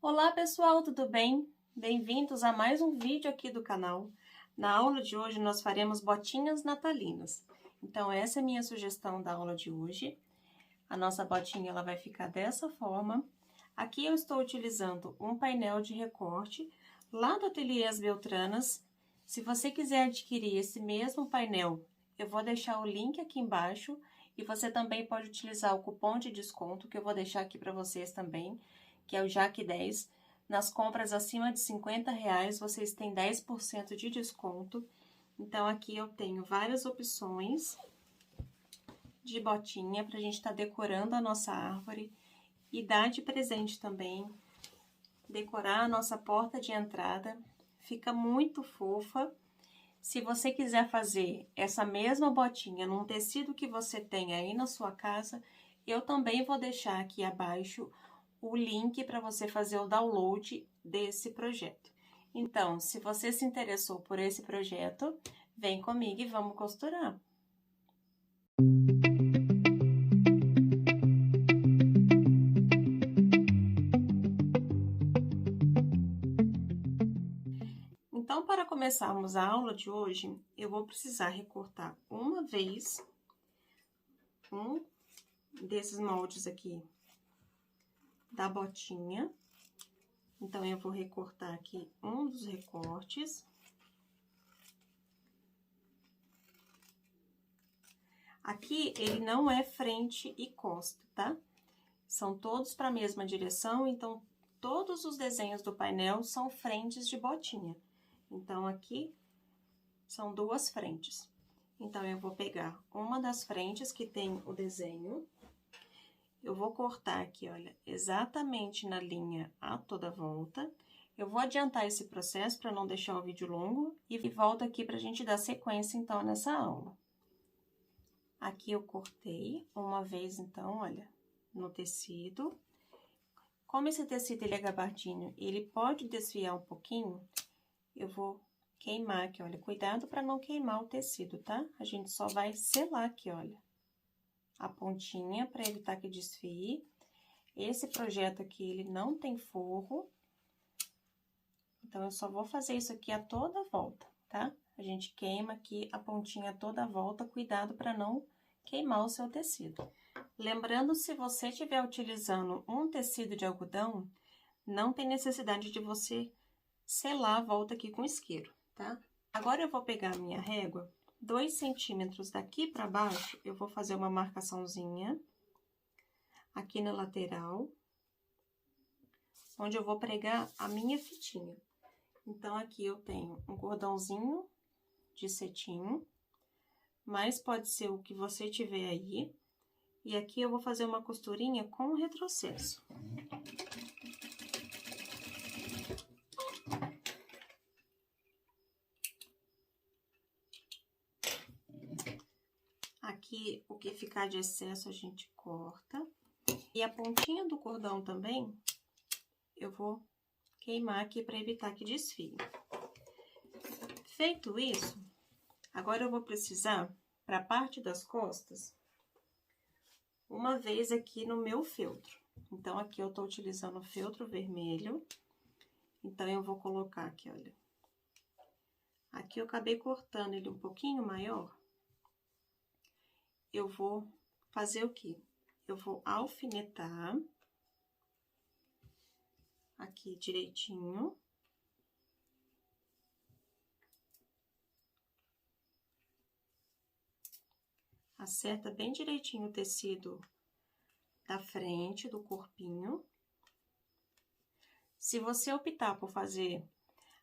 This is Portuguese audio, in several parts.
Olá pessoal, tudo bem? Bem-vindos a mais um vídeo aqui do canal. Na aula de hoje nós faremos botinhas natalinas. Então essa é a minha sugestão da aula de hoje. A nossa botinha ela vai ficar dessa forma. Aqui eu estou utilizando um painel de recorte lá do Ateliê As Beltranas. Se você quiser adquirir esse mesmo painel, eu vou deixar o link aqui embaixo. E você também pode utilizar o cupom de desconto, que eu vou deixar aqui para vocês também, que é o JAC10. Nas compras acima de R$50, vocês têm 10% de desconto. Então, aqui eu tenho várias opções de botinha para a gente estar decorando a nossa árvore e dar de presente também, decorar a nossa porta de entrada. Fica muito fofa. Se você quiser fazer essa mesma botinha num tecido que você tem aí na sua casa, eu também vou deixar aqui abaixo o link para você fazer o download desse projeto. Então, se você se interessou por esse projeto, vem comigo e vamos costurar. Então, para começarmos a aula de hoje, eu vou precisar recortar uma vez um desses moldes aqui da botinha. Então, eu vou recortar aqui um dos recortes. Aqui, ele não é frente e costa, tá? São todos para a mesma direção, então, todos os desenhos do painel são frentes de botinha. Então, aqui são duas frentes. Então, eu vou pegar uma das frentes que tem o desenho. Eu vou cortar aqui, olha, exatamente na linha a toda volta. Eu vou adiantar esse processo para não deixar o vídeo longo e volto aqui para a gente dar sequência, então, nessa aula. Aqui eu cortei uma vez, então, olha, no tecido. Como esse tecido ele é gabardinho, ele pode desviar um pouquinho, eu vou queimar aqui, olha. Cuidado para não queimar o tecido, tá? A gente só vai selar aqui, olha, a pontinha para evitar que desfie. Esse projeto aqui, ele não tem forro, então eu só vou fazer isso aqui a toda volta, tá? A gente queima aqui a pontinha a toda volta, cuidado para não queimar o seu tecido. Lembrando, se você estiver utilizando um tecido de algodão, não tem necessidade de você selar a volta aqui com isqueiro, tá? Agora, eu vou pegar a minha régua, 2 centímetros daqui para baixo, eu vou fazer uma marcaçãozinha aqui na lateral, onde eu vou pregar a minha fitinha. Então, aqui eu tenho um cordãozinho de cetim, mas pode ser o que você tiver aí. E aqui eu vou fazer uma costurinha com retrocesso. Aqui, o que ficar de excesso, a gente corta. E a pontinha do cordão também, eu vou queimar aqui para evitar que desfie. Feito isso, agora eu vou precisar, para a parte das costas, uma vez aqui no meu feltro. Então, aqui eu tô utilizando o feltro vermelho. Então, eu vou colocar aqui, olha. Aqui eu acabei cortando ele um pouquinho maior. Eu vou fazer o quê? Eu vou alfinetar aqui direitinho. Acerta bem direitinho o tecido da frente, do corpinho. Se você optar por fazer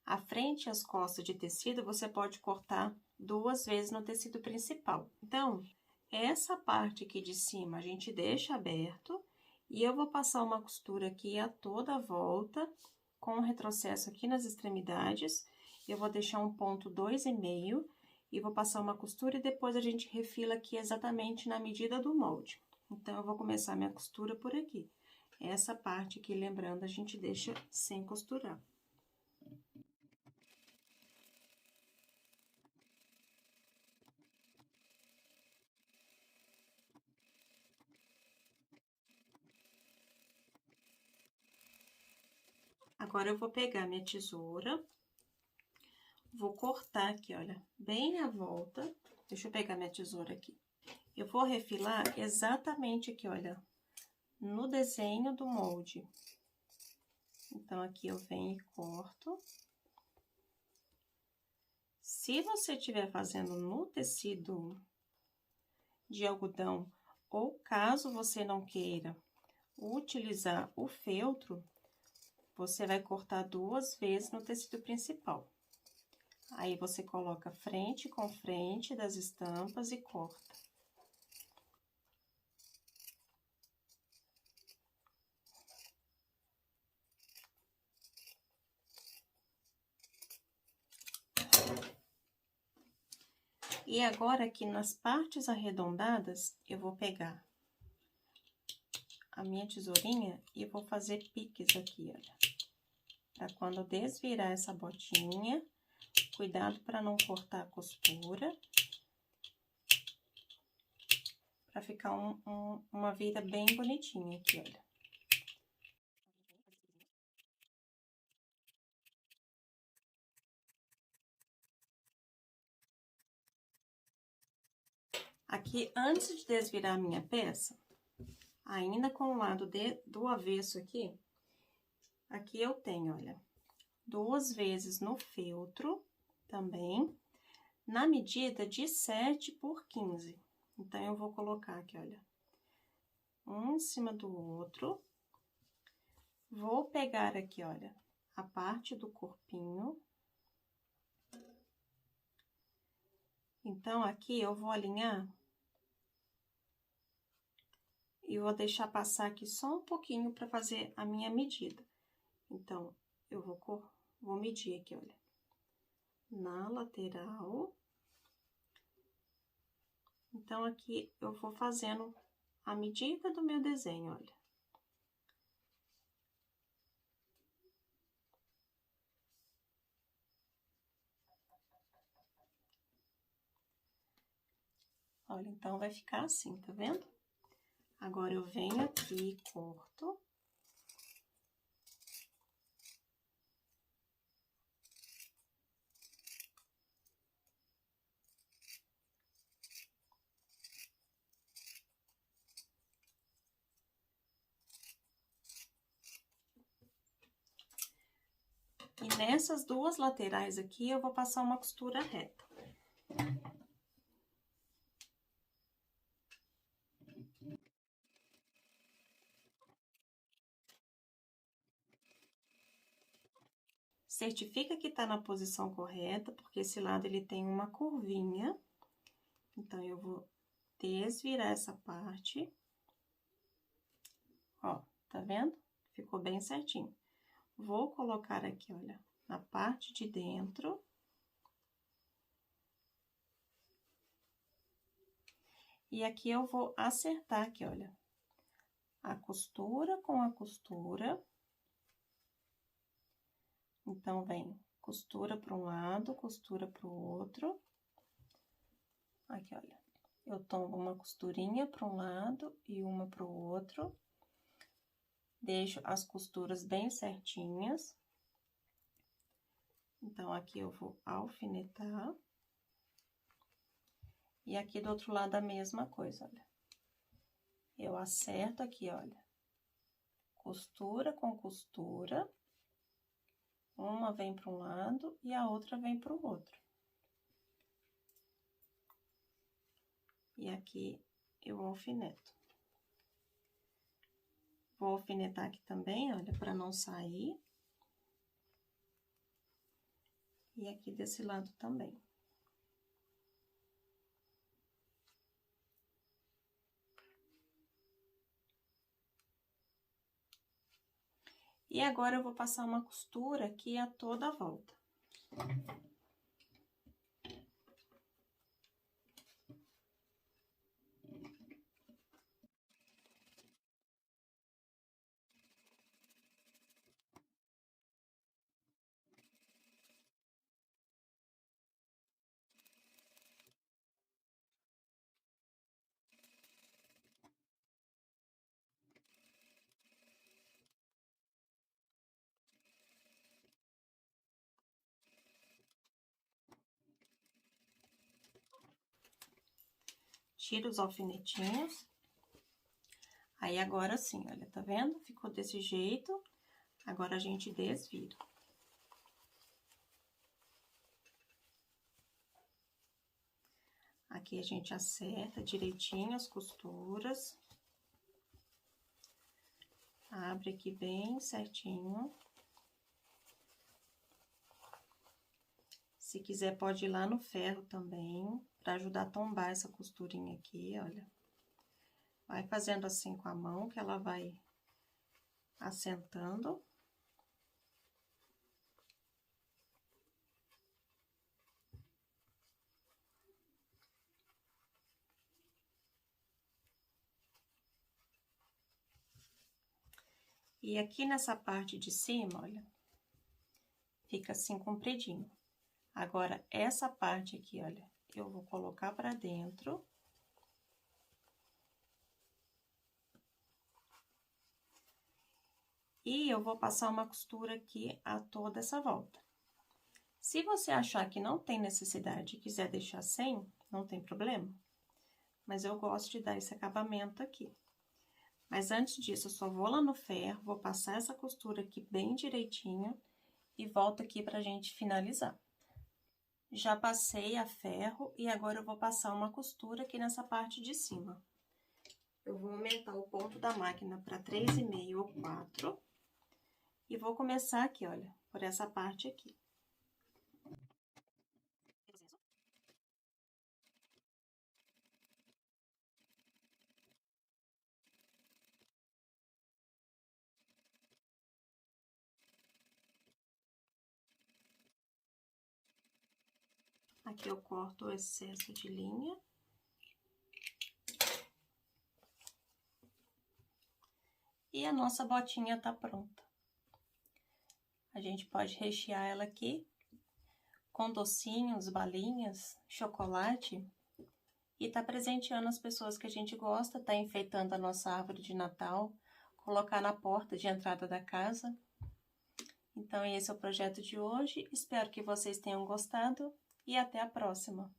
a frente e as costas de tecido, você pode cortar 2 vezes no tecido principal. Então, essa parte aqui de cima a gente deixa aberto e eu vou passar uma costura aqui a toda a volta, com um retrocesso aqui nas extremidades. Eu vou deixar um ponto 2,5 e vou passar uma costura e depois a gente refila aqui exatamente na medida do molde. Então, eu vou começar minha costura por aqui. Essa parte aqui, lembrando, a gente deixa sem costurar. Agora, eu vou pegar minha tesoura, vou cortar aqui, olha, bem a volta. Deixa eu pegar minha tesoura aqui. Eu vou refilar exatamente aqui, olha, no desenho do molde. Então, aqui eu venho e corto. Se você estiver fazendo no tecido de algodão, ou caso você não queira utilizar o feltro, você vai cortar 2 vezes no tecido principal. Aí, você coloca frente com frente das estampas e corta. E agora, aqui nas partes arredondadas, eu vou pegar a minha tesourinha e vou fazer piques aqui, olha. Pra quando desvirar essa botinha, cuidado para não cortar a costura. Pra ficar uma vira bem bonitinha aqui, olha. Aqui, antes de desvirar a minha peça, ainda com o lado do avesso aqui, aqui eu tenho, olha, 2 vezes no feltro também, na medida de 7 por 15. Então, eu vou colocar aqui, olha, um em cima do outro. Vou pegar aqui, olha, a parte do corpinho. Então, aqui eu vou alinhar e vou deixar passar aqui só um pouquinho para fazer a minha medida. Então, eu vou medir aqui, olha, na lateral. Então, aqui eu vou fazendo a medida do meu desenho, olha. Olha, então, vai ficar assim, tá vendo? Agora, eu venho aqui e corto. E nessas 2 laterais aqui, eu vou passar uma costura reta. Certifica que tá na posição correta, porque esse lado ele tem uma curvinha. Então, eu vou desvirar essa parte. Ó, tá vendo? Ficou bem certinho. Vou colocar aqui, olha, na parte de dentro. E aqui eu vou acertar aqui, olha, a costura com a costura. Então, vem costura para um lado, costura para o outro. Aqui, olha, eu tombo uma costurinha para um lado e uma para o outro. Deixo as costuras bem certinhas. Então, aqui eu vou alfinetar. E aqui do outro lado a mesma coisa, olha. Eu acerto aqui, olha, costura com costura. Uma vem para um lado e a outra vem para o outro. E aqui eu alfineto. Vou alfinetar aqui também, olha, para não sair. E aqui desse lado também. E agora, eu vou passar uma costura aqui a toda a volta. tira os alfinetinhos. Aí, agora sim, olha, tá vendo? Ficou desse jeito. Agora, a gente desvira. Aqui, a gente acerta direitinho as costuras. Abre aqui bem certinho. Se quiser, pode ir lá no ferro também, pra ajudar a tombar essa costurinha aqui, olha. Vai fazendo assim com a mão, que ela vai assentando. E aqui nessa parte de cima, olha, fica assim compridinho. Agora, essa parte aqui, olha, eu vou colocar pra dentro. E eu vou passar uma costura aqui a toda essa volta. Se você achar que não tem necessidade e quiser deixar sem, não tem problema. Mas eu gosto de dar esse acabamento aqui. Mas antes disso, eu só vou lá no ferro, vou passar essa costura aqui bem direitinho e volto aqui pra gente finalizar. Já passei a ferro e agora eu vou passar uma costura aqui nessa parte de cima. Eu vou aumentar o ponto da máquina para 3,5 ou 4. E vou começar aqui, olha, por essa parte aqui. Aqui eu corto o excesso de linha. E a nossa botinha tá pronta. A gente pode rechear ela aqui com docinhos, balinhas, chocolate. E tá presenteando as pessoas que a gente gosta, tá enfeitando a nossa árvore de Natal, colocar na porta de entrada da casa. Então, esse é o projeto de hoje. Espero que vocês tenham gostado e até a próxima!